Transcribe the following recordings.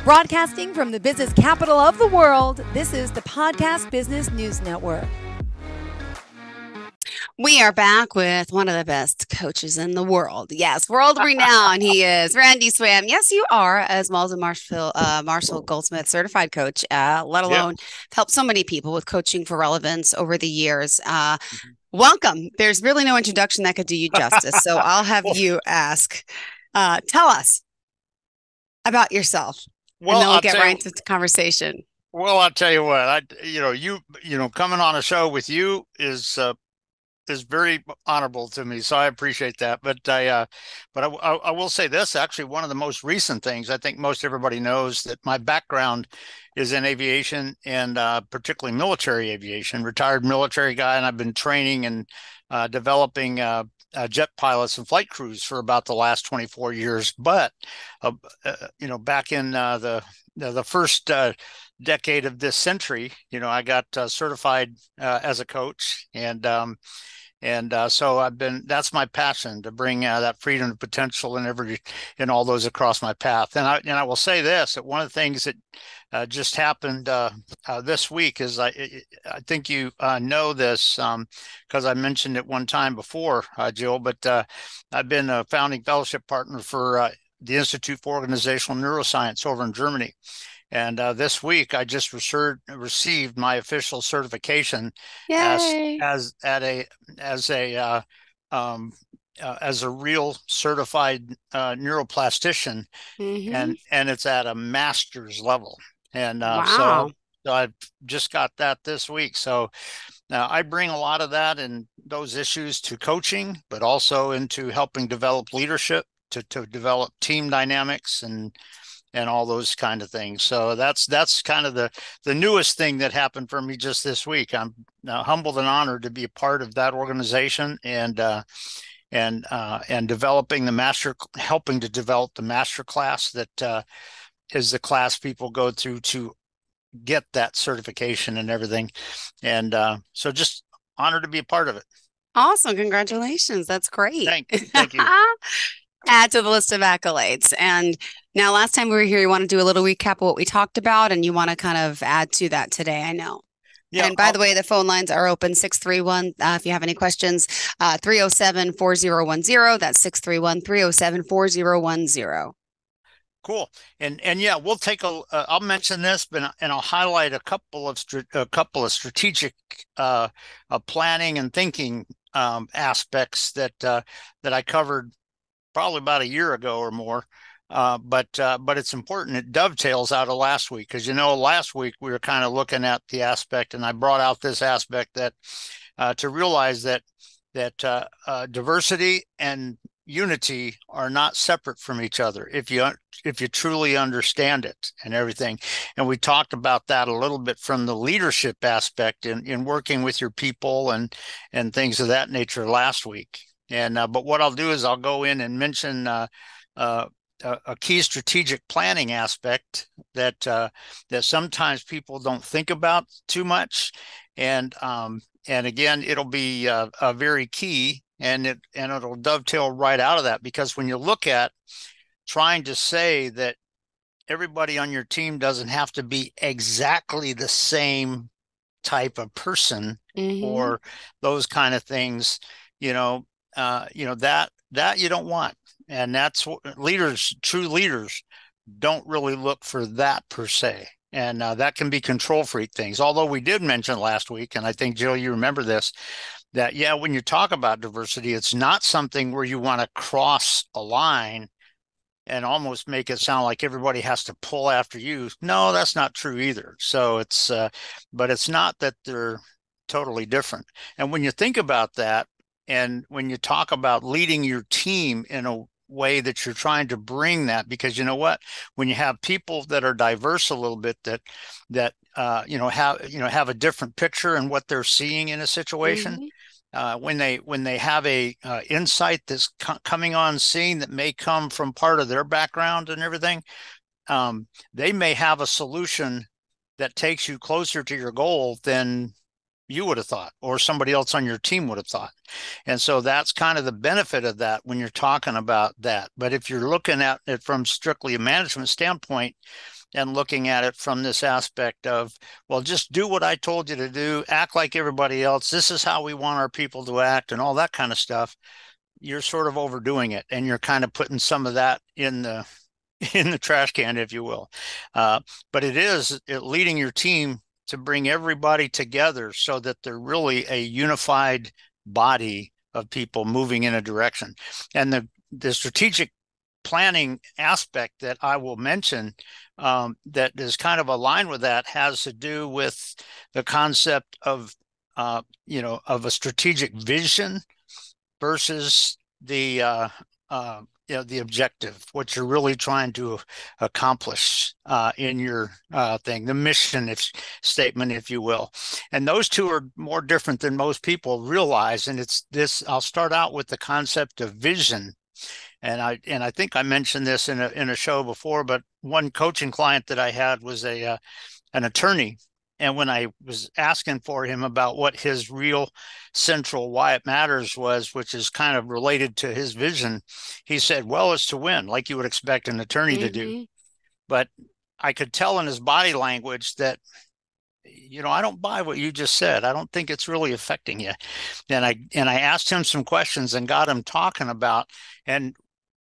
Broadcasting from the business capital of the world, this is the Podcast Business News Network. We are back with one of the best coaches in the world. Yes, world renowned he is. Randy Swaim. Yes, you are, as well as a Marshall Goldsmith certified coach, let alone helped so many people with coaching for relevance over the years. Welcome. There's really no introduction that could do you justice, so I'll have you ask. Tell us about yourself. Well, and then we'll get right into the conversation. Well, I'll tell you what, coming on a show with you is very honorable to me. So I appreciate that. But I will say this, actually, one of the most recent things, I think most everybody knows that my background is in aviation and particularly military aviation, retired military guy. And I've been training and developing jet pilots and flight crews for about the last 24 years. But, back in the first decade of this century, I got certified as a coach, and so that's my passion, to bring that freedom and potential and all those across my path. And I will say this, that one of the things that just happened this week is I think you know this because I mentioned it one time before, Jill, but I've been a founding fellowship partner for the Institute for Organizational Neuroscience over in Germany. And this week, I just received my official certification as a real certified neuroplastician, and it's at a master's level. And so I've just got that this week. So I bring a lot of that and those issues to coaching, but also into helping develop leadership, to develop team dynamics and all those kind of things. So that's kind of the newest thing that happened for me just this week. I'm humbled and honored to be a part of that organization and developing helping to develop the master class that is the class people go through to get that certification and everything. And so just honored to be a part of it. Awesome. Congratulations. That's great. Thank you. Add to the list of accolades. And now, last time we were here, you want to do a little recap of what we talked about, and you want to kind of add to that today, I know. Yeah, and by the way, the phone lines are open, 631, if you have any questions, 307-4010. That's 631-307-4010. Cool. And yeah, we'll take I'll mention this, and I'll highlight a couple of strategic planning and thinking aspects that I covered probably about a year ago or more. But it's important. It dovetails out of last week, because last week we were kind of looking at the aspect, and I brought out this aspect that to realize that diversity and unity are not separate from each other if you truly understand it and everything. And we talked about that a little bit from the leadership aspect in working with your people and things of that nature last week. And but what I'll do is I'll go in and mention a key strategic planning aspect that sometimes people don't think about too much, and again, it'll be a very key, and it'll dovetail right out of that, because when you look at trying to say that everybody on your team doesn't have to be exactly the same type of person or those kind of things, that you don't want. And that's what true leaders don't really look for that per se. And that can be control freak things. Although we did mention last week, and I think, Jill, you remember this, that, when you talk about diversity, it's not something where you want to cross a line and almost make it sound like everybody has to pull after you. No, that's not true either. So but it's not that they're totally different. And when you think about that, and when you talk about leading your team in a way that you're trying to bring that, because when you have people that are diverse a little bit, that have a different picture in what they're seeing in a situation, when they have a insight that's coming on scene that may come from part of their background and everything, they may have a solution that takes you closer to your goal than you would have thought, or somebody else on your team would have thought. And so that's kind of the benefit of that when you're talking about that. But if you're looking at it from strictly a management standpoint, and looking at it from this aspect of, well, just do what I told you to do, act like everybody else. This is how we want our people to act and all that kind of stuff. You're sort of overdoing it, and you're kind of putting some of that in the trash can, if you will. But it is leading your team to bring everybody together so that they're really a unified body of people moving in a direction. And the strategic planning aspect that I will mention that is kind of aligned with that has to do with the concept of of a strategic vision versus the objective, what you're really trying to accomplish in your thing, the mission statement, if you will. And those two are more different than most people realize. And it's this, I'll start out with the concept of vision. And I think I mentioned this in a show before, but one coaching client that I had was an attorney. And when I was asking for him about what his real central why it matters was, which is kind of related to his vision, he said, well, it's to win, like you would expect an attorney to do. But I could tell in his body language that, I don't buy what you just said. I don't think it's really affecting you. And I asked him some questions and got him talking about, and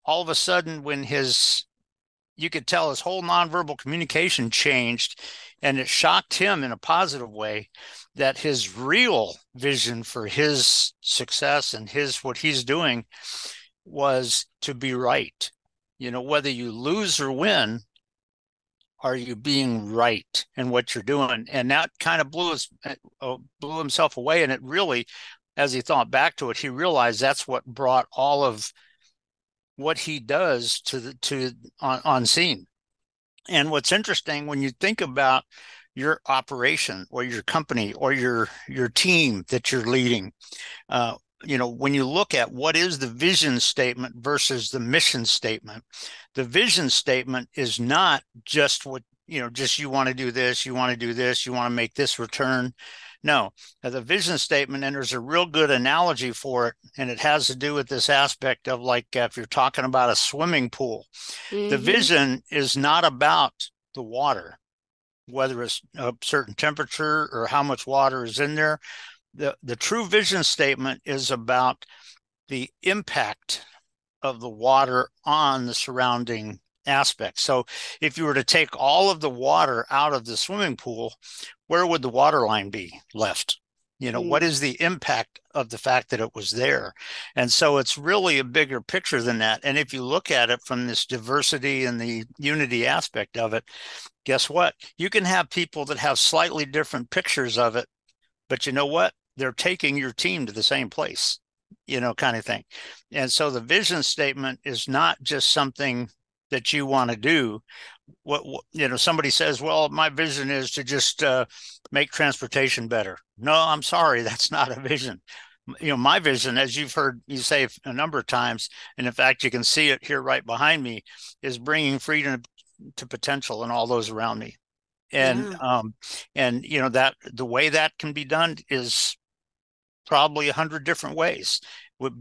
all of a sudden when you could tell his whole nonverbal communication changed, and it shocked him in a positive way that his real vision for his success and what he's doing was to be right. Whether you lose or win, are you being right in what you're doing? And that kind of blew himself away. And it really, as he thought back to it, he realized that's what brought all of what he does on scene. And what's interesting when you think about your operation or your company or your team that you're leading, when you look at what is the vision statement versus the mission statement, the vision statement is not just what, just you want to do this, you want to do this, you want to make this return. No, the vision statement, and there's a real good analogy for it, and it has to do with this aspect of, like, if you're talking about a swimming pool, the vision is not about the water, whether it's a certain temperature or how much water is in there. The true vision statement is about the impact of the water on the surrounding aspects. So if you were to take all of the water out of the swimming pool, where would the water line be left? What is the impact of the fact that it was there? And so it's really a bigger picture than that. And if you look at it from this diversity and the unity aspect of it, guess what? You can have people that have slightly different pictures of it, but you know what? They're taking your team to the same place, kind of thing. And so the vision statement is not just something that you want to do. What somebody says, well, my vision is to just make transportation better. No, I'm sorry, that's not a vision. My vision, as you've heard me say a number of times, and in fact you can see it here right behind me, is bringing freedom to potential and all those around me. And that the way that can be done is probably 100 different ways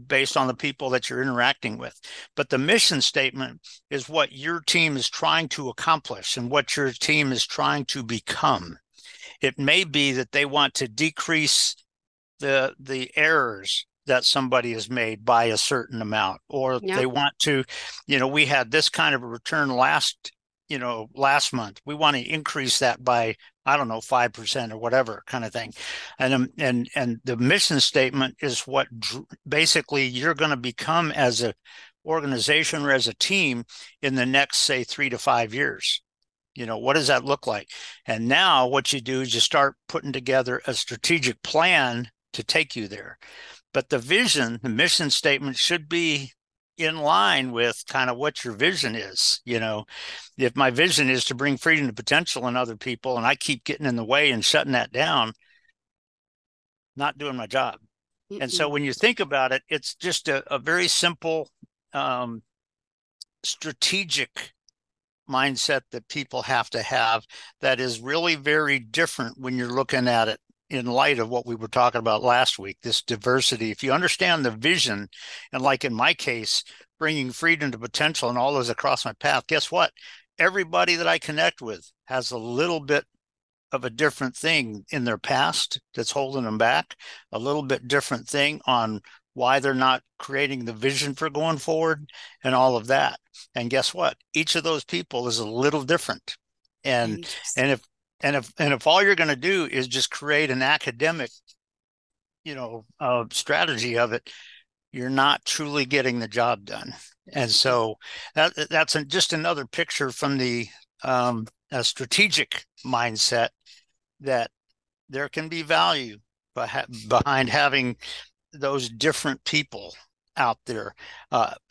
based on the people that you're interacting with. But the mission statement is what your team is trying to accomplish and what your team is trying to become. It may be that they want to decrease the errors that somebody has made by a certain amount, or they want to, we had this kind of a return last month. We want to increase that by, 5% or whatever kind of thing. And the mission statement is what basically you're going to become as an organization or as a team in the next, say, 3 to 5 years. What does that look like? And now what you do is you start putting together a strategic plan to take you there. But the vision, the mission statement should be in line with kind of what your vision is. If my vision is to bring freedom to potential in other people and I keep getting in the way and shutting that down, not doing my job. And so when you think about it, it's just a very simple strategic mindset that people have to have that is really very different when you're looking at it in light of what we were talking about last week, this diversity. If you understand the vision, and like in my case, bringing freedom to potential and all those across my path, guess what? everybody that I connect with has a little bit of a different thing in their past that's holding them back, a little bit different thing on why they're not creating the vision for going forward and all of that. And guess what? Each of those people is a little different. And and if all you're going to do is just create an academic, strategy of it, you're not truly getting the job done. And so that's just another picture from the strategic mindset, that there can be value behind having those different people out there,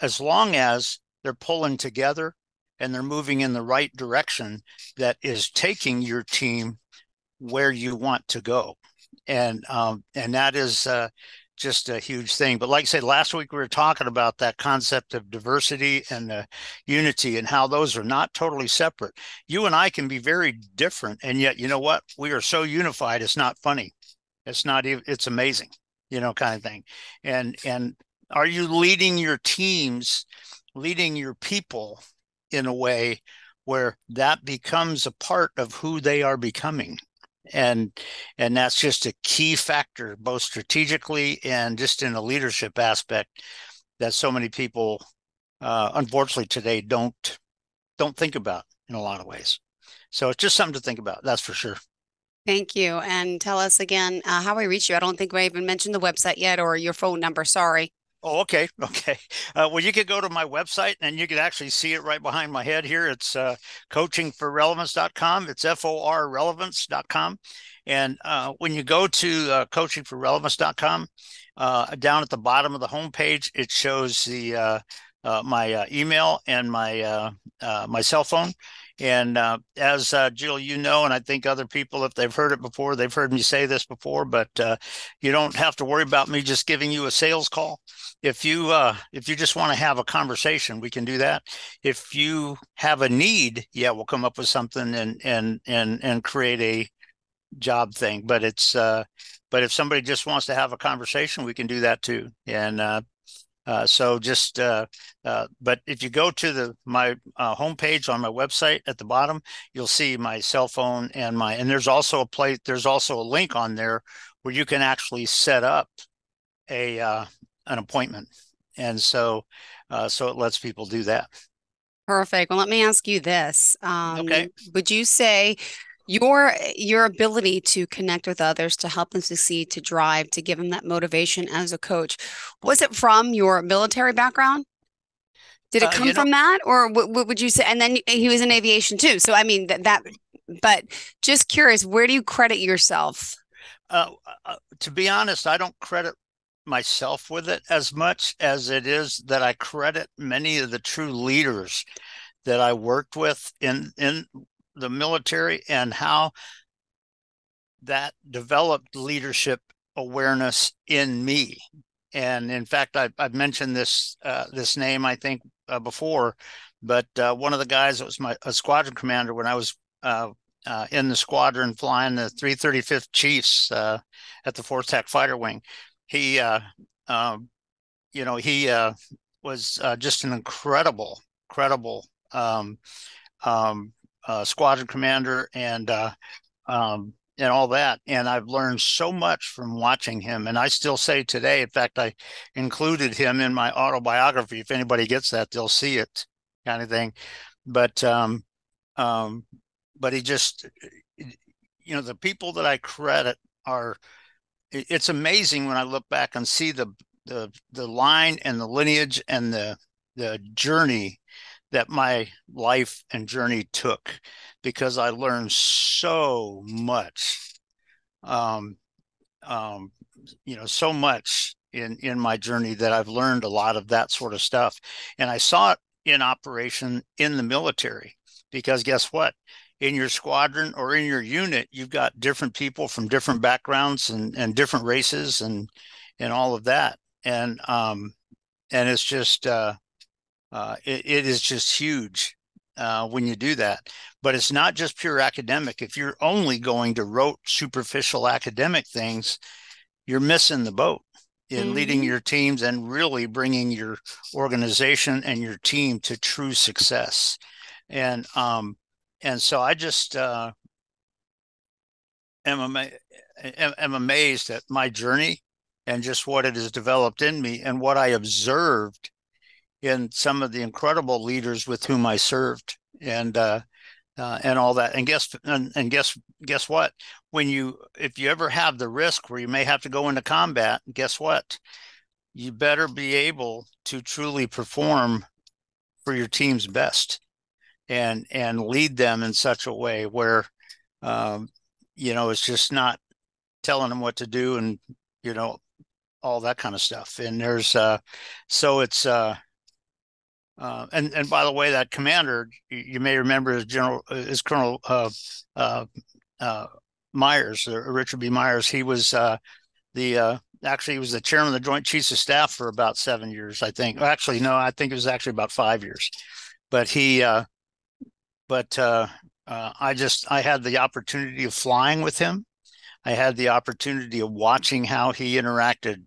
as long as they're pulling together and they're moving in the right direction that is taking your team where you want to go. And that is just a huge thing. But like I said, last week we were talking about that concept of diversity and unity, and how those are not totally separate. You and I can be very different, and yet, you know what? We are so unified. It's not funny. It's not even, it's amazing, kind of thing. And are you leading your teams, leading your people in a way where that becomes a part of who they are becoming? And that's just a key factor, both strategically and just in a leadership aspect, that so many people, unfortunately today, don't think about in a lot of ways. So it's just something to think about. That's for sure. Thank you. And tell us again how I reach you. I don't think we even mentioned the website yet, or your phone number. Sorry. Oh, okay. Well, you could go to my website and you can actually see it right behind my head here. It's coachingforrelevance.com. It's FORrelevance.com. And when you go to coachingforrelevance.com, down at the bottom of the homepage, it shows the my email and my cell phone. And as Jill, and I think other people, if they've heard it before, they've heard me say this before, but you don't have to worry about me just giving you a sales call. If you just want to have a conversation, we can do that. If you have a need, we'll come up with something and create a job thing. But but if somebody just wants to have a conversation, we can do that too. And but if you go to my homepage on my website at the bottom, you'll see my cell phone and there's also a link on there where you can actually set up an appointment. And so it lets people do that. Perfect. Well, let me ask you this. Okay. Would you say your ability to connect with others, to help them succeed, to drive, to give them that motivation as a coach, was it from your military background? Did it come from that, or what would you say? And then he was in aviation too. So, I mean, but just curious, where do you credit yourself? To be honest, I don't credit myself with it as much as it is that I credit many of the true leaders that I worked with in the military, and how that developed leadership awareness in me. And in fact, I've mentioned this name, I think, before, but one of the guys that was a squadron commander when I was in the squadron flying the 335th Chiefs at the 4th Tech Fighter Wing, he was just an incredible squadron commander, and all that. And I've learned so much from watching him. And I still say today, in fact, I included him in my autobiography. If anybody gets that, they'll see it, kind of thing. But he just, the people that I credit are, it's amazing when I look back and see the line and the lineage and the journey that my life and journey took, because I learned so much, so much in my journey, that I've learned a lot of that sort of stuff. And I saw it in operation in the military, because guess what? In your squadron or in your unit, you've got different people from different backgrounds and different races and all of that. And it's just, it is just huge when you do that. But it's not just pure academic. If you're only going to rote, superficial academic things, you're missing the boat in leading your teams and really bringing your organization and your team to true success. And so I just am amazed at my journey and just what it has developed in me and what I observed in some of the incredible leaders with whom I served, and all that. And guess what? If you ever have the risk where you may have to go into combat, guess what? You better be able to truly perform for your team's best and lead them in such a way where it's just not telling them what to do and all that kind of stuff. And there's so it's and by the way, that commander, you may remember is Colonel Myers, Richard B. Myers. He was actually he was the chairman of the Joint Chiefs of Staff for about 7 years, I think. Actually, no, I think it was actually about 5 years. But I had the opportunity of flying with him. I had the opportunity of watching how he interacted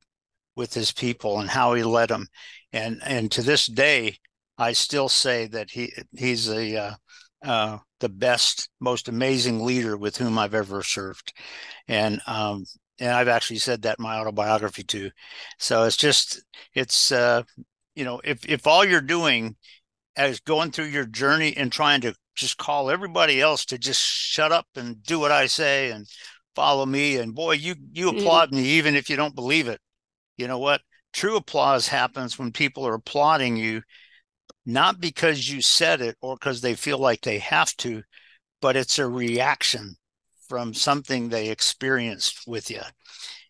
with his people and how he led them. And to this day, I still say that he's the best, most amazing leader with whom I've ever served. And I've actually said that in my autobiography too. So if all you're doing is going through your journey and trying to just call everybody else to just shut up and do what I say and follow me, and boy, you applaud me even if you don't believe it. You know what? True applause happens when people are applauding you, not because you said it or because they feel like they have to, but it's a reaction from something they experienced with you.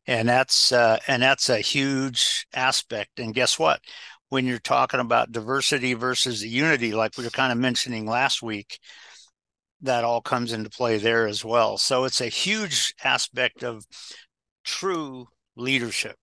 And that's a huge aspect. And guess what? When you're talking about diversity versus the unity, like we were kind of mentioning last week, that all comes into play there as well. So it's a huge aspect of true leadership.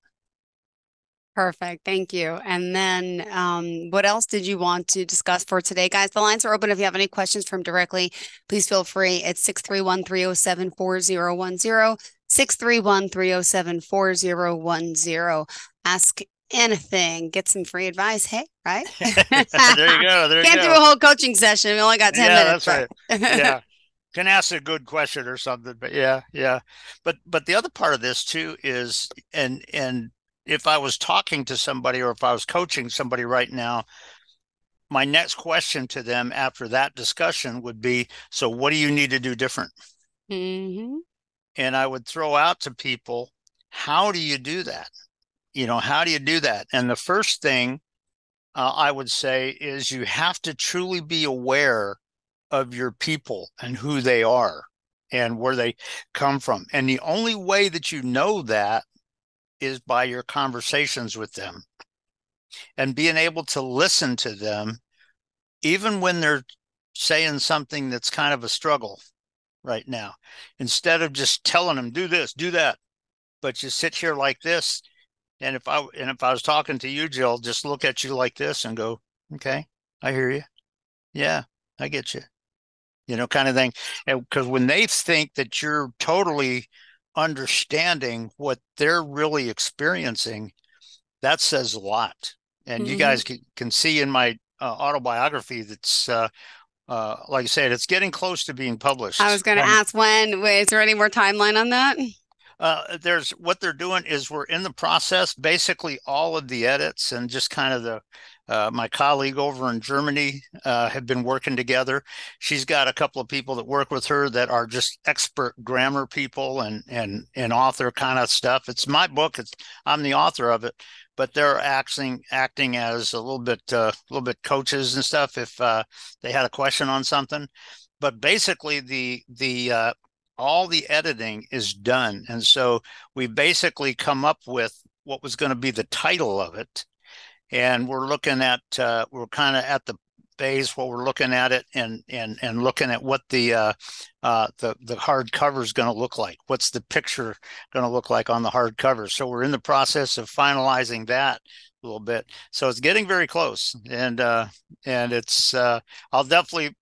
Perfect. Thank you. And then what else did you want to discuss for today? Guys, the lines are open. If you have any questions from directly, please feel free. It's 631-307-4010, 631-307-4010. Ask anything, get some free advice. Hey, right? There you go. Can't do a whole coaching session. We only got 10 minutes. That's right. Yeah. Can ask a good question or something, but yeah. But the other part of this too is, and if I was talking to somebody or if I was coaching somebody right now, my next question to them after that discussion would be, so what do you need to do different? Mm-hmm. And I would throw out to people, how do you do that? How do you do that? And the first thing I would say is you have to truly be aware of your people and who they are and where they come from. And the only way that you know that is by your conversations with them and being able to listen to them, even when they're saying something that's kind of a struggle right now. Instead of just telling them, do this, do that, but you sit here like this. And if I was talking to you, Jill, just look at you like this and go, okay, I hear you. Yeah, I get you. Kind of thing. And because when they think that you're totally understanding what they're really experiencing, that says a lot. And you guys can see in my autobiography that's like I said, it's getting close to being published. I was going to ask, is there any more timeline on that? There's what they're doing is we're in the process, basically all of the edits, and just kind of my colleague over in Germany have been working together. She's got a couple of people that work with her that are just expert grammar people and author kind of stuff. It's my book. I'm the author of it, but they're acting as a little bit coaches and stuff if they had a question on something. But basically the all the editing is done. And so we basically come up with what was going to be the title of it. And we're looking at, we're kind of at the phase where we're looking at it and looking at what the hard cover is going to look like. What's the picture going to look like on the hard cover? So we're in the process of finalizing that a little bit. So it's getting very close. And it's, I'll definitely,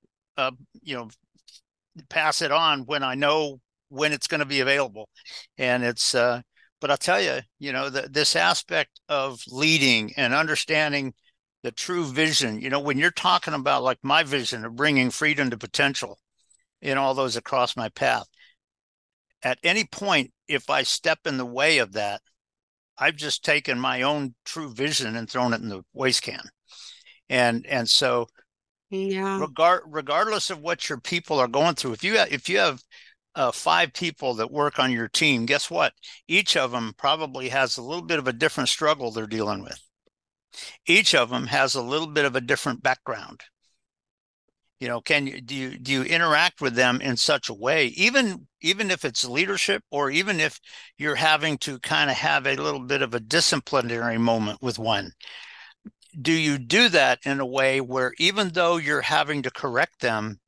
pass it on when I know when it's going to be available. And it's, but I'll tell you, this aspect of leading and understanding the true vision. When you're talking about like my vision of bringing freedom to potential in all those across my path, at any point, if I step in the way of that, I've just taken my own true vision and thrown it in the waste can. And so Yeah. regardless of what your people are going through, if you have 5 people that work on your team, guess what? Each of them probably has a little bit of a different struggle they're dealing with. Each of them has a little bit of a different background. Do you interact with them in such a way, even if it's leadership, or even if you're having to kind of have a little bit of a disciplinary moment with one? Do you do that in a way where even though you're having to correct them,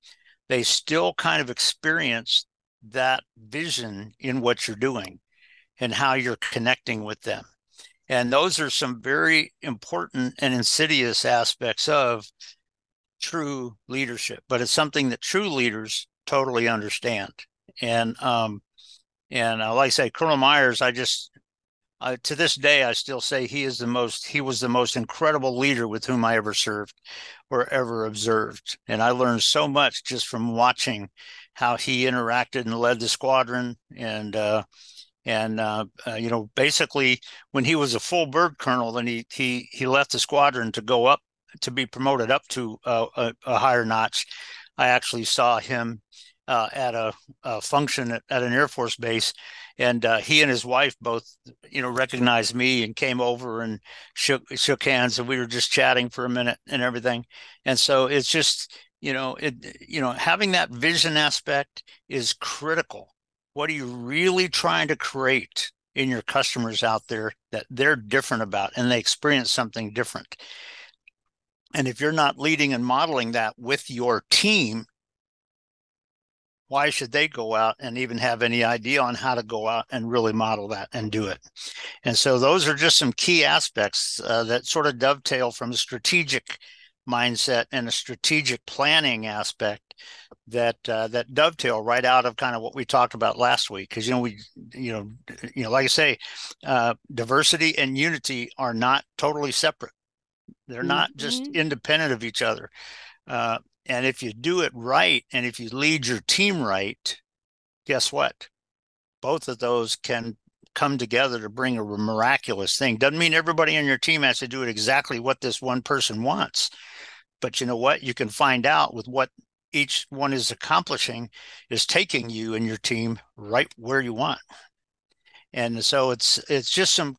they still kind of experience that vision in what you're doing and how you're connecting with them? And those are some very important and insidious aspects of true leadership, but it's something that true leaders totally understand. And like I say, Colonel Myers, to this day, I still say he was the most incredible leader with whom I ever served or ever observed. And I learned so much just from watching how he interacted and led the squadron. And basically when he was a full bird colonel, then he left the squadron to go up to be promoted up to a higher notch. I actually saw him at a function at an Air Force base, and he and his wife both, recognized me and came over and shook hands, and we were just chatting for a minute and everything. And so it's just, having that vision aspect is critical. What are you really trying to create in your customers out there that they're different about and they experience something different? And if you're not leading and modeling that with your team, why should they go out and even have any idea on how to go out and really model that and do it? And so those are just some key aspects that sort of dovetail from a strategic mindset and a strategic planning aspect that dovetail right out of kind of what we talked about last week. Because like I say, diversity and unity are not totally separate. They're not just independent of each other. And if you do it right, and if you lead your team right, guess what? Both of those can come together to bring a miraculous thing. Doesn't mean everybody on your team has to do it exactly what this one person wants. But you know what? You can find out with what each one is accomplishing is taking you and your team right where you want. And so it's just some,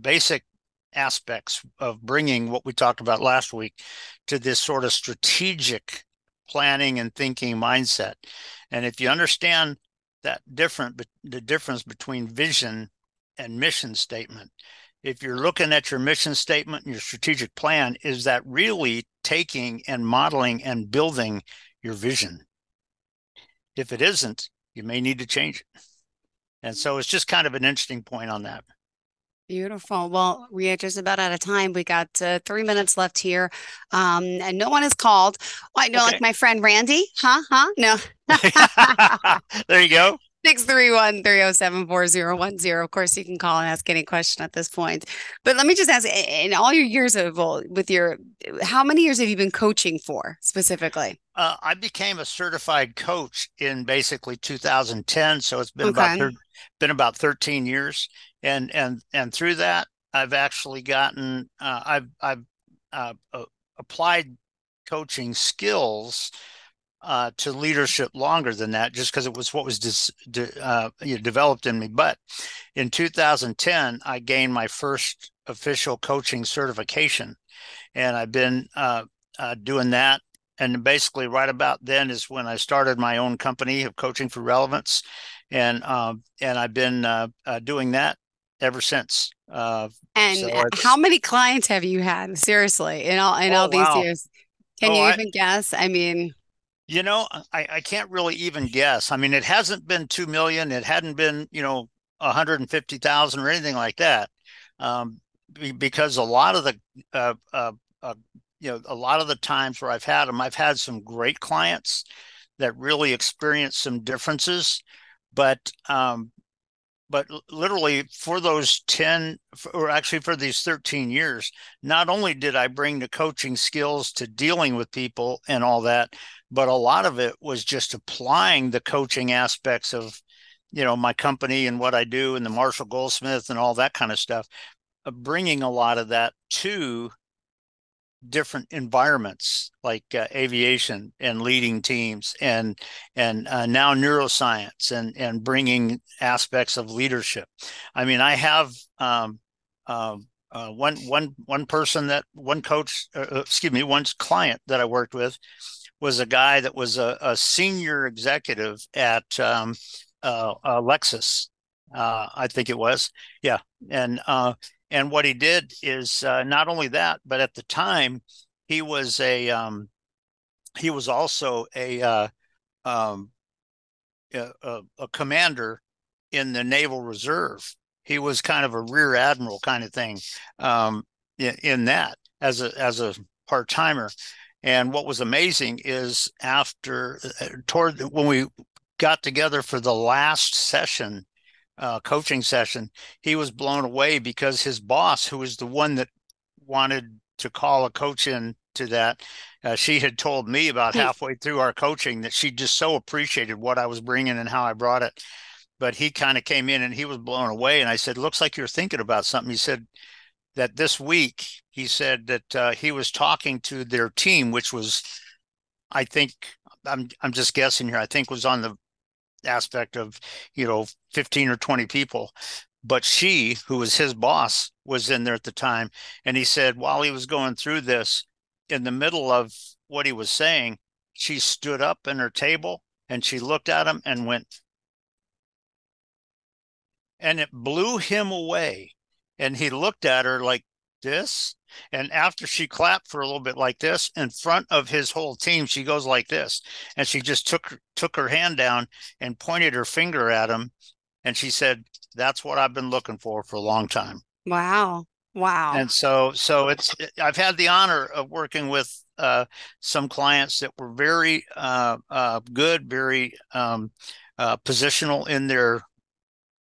basic aspects of bringing what we talked about last week to this sort of strategic planning and thinking mindset. And if you understand the difference between vision and mission statement, if you're looking at your mission statement and your strategic plan, is that really taking and modeling and building your vision? If it isn't, you may need to change it. And so it's just kind of an interesting point on that. Beautiful. Well, we are just about out of time. We got 3 minutes left here. And no one has called. Well, I know, okay. Like my friend Randy. No. There you go. 631-307-4010. Of course, you can call and ask any question at this point. But let me just ask, in all your years of, how many years have you been coaching for specifically? I became a certified coach in basically 2010. So it's been about 13 years. And through that, I've actually gotten, I've applied coaching skills to leadership longer than that, just because it was what was developed in me. But in 2010, I gained my first official coaching certification, and I've been doing that. And basically, right about then is when I started my own company of coaching for relevance, and I've been doing that ever since. And how many clients have you had? Seriously, in all these years? Can you even guess? I mean. I can't really even guess. I mean, it hasn't been 2 million. It hadn't been, 150,000 or anything like that. Because a lot of the, a lot of the times where I've had them, I've had some great clients that really experience some differences. But But literally for those 10, or actually for these 13 years, not only did I bring the coaching skills to dealing with people and all that, but a lot of it was just applying the coaching aspects of, my company and what I do and the Marshall Goldsmith and all that kind of stuff, bringing a lot of that to different environments like aviation and leading teams and now neuroscience and bringing aspects of leadership. I mean, I have one client that I worked with was a guy that was a senior executive at Lexus, I think it was, yeah, and what he did is not only that, but at the time he was also a commander in the Naval Reserve. He was kind of a rear admiral kind of thing in that as a part-timer. And what was amazing is when we got together for the last session, coaching session, he was blown away because his boss, who was the one that wanted to call a coach in to that, she had told me about halfway through our coaching that she just so appreciated what I was bringing and how I brought it. But he kind of came in and he was blown away. And I said, looks like you're thinking about something. He said that this week, he said that he was talking to their team, which was, I think, I'm just guessing here, I think was on the aspect of 15 or 20 people, but she, who was his boss, was in there at the time. And he said while he was going through this, in the middle of what he was saying, she stood up in her table and she looked at him and went, and it blew him away. And he looked at her like this, and after she clapped for a little bit like this in front of his whole team, she goes like this, and she just took her hand down and pointed her finger at him, and she said, that's what I've been looking for a long time. Wow. And so I've had the honor of working with some clients that were very good, very positional in their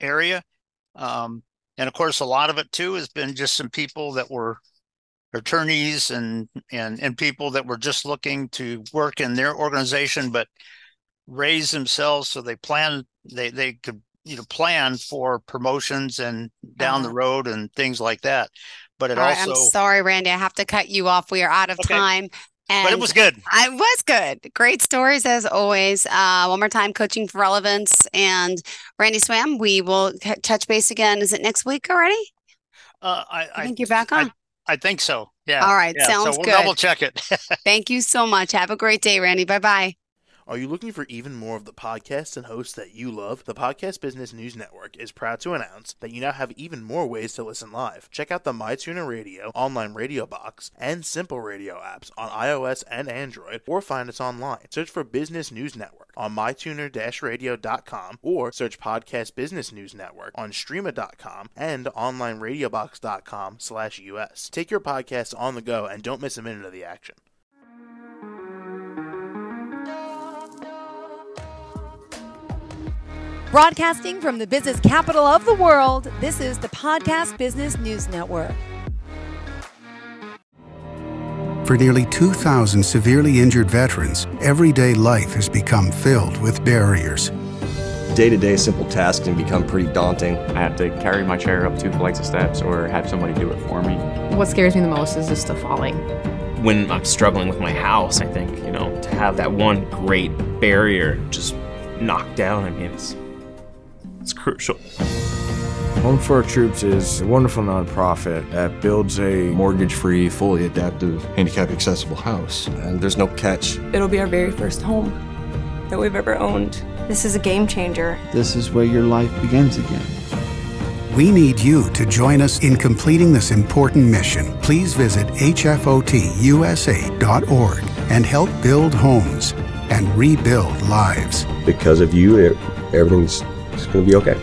area, and of course, a lot of it too has been just some people that were attorneys and people that were just looking to work in their organization, but raise themselves so they could plan for promotions and down the road and things like that. But I'm sorry, Randy, I have to cut you off. We are out of time. But it was good. It was good. Great stories as always. One more time, Coaching for Relevance. And Randy Swaim, we will touch base again. Is it next week already? I think you're back on. I think so. Yeah. All right. Yeah. Sounds so we'll good. Double check it. Thank you so much. Have a great day, Randy. Bye-bye. Are you looking for even more of the podcasts and hosts that you love? The Podcast Business News Network is proud to announce that you now have even more ways to listen live. Check out the MyTuner Radio, online radio box, and Simple Radio apps on iOS and Android, or find us online. Search for Business News Network on mytuner-radio.com, or search Podcast Business News Network on streama.com and onlineradiobox.com/US. Take your podcast on the go and don't miss a minute of the action. Broadcasting from the business capital of the world, this is the Podcast Business News Network. For nearly 2,000 severely injured veterans, everyday life has become filled with barriers. Day-to-day simple tasks can become pretty daunting. I have to carry my chair up 2 flights of steps or have somebody do it for me. What scares me the most is just the falling. When I'm struggling with my house, I think, to have that one great barrier just knocked down, it's crucial. Home for Our Troops is a wonderful nonprofit that builds a mortgage-free, fully adaptive, handicap-accessible house. And there's no catch. It'll be our very first home that we've ever owned. This is a game changer. This is where your life begins again. We need you to join us in completing this important mission. Please visit hfotusa.org and help build homes and rebuild lives. Because of you, everything's going to be okay.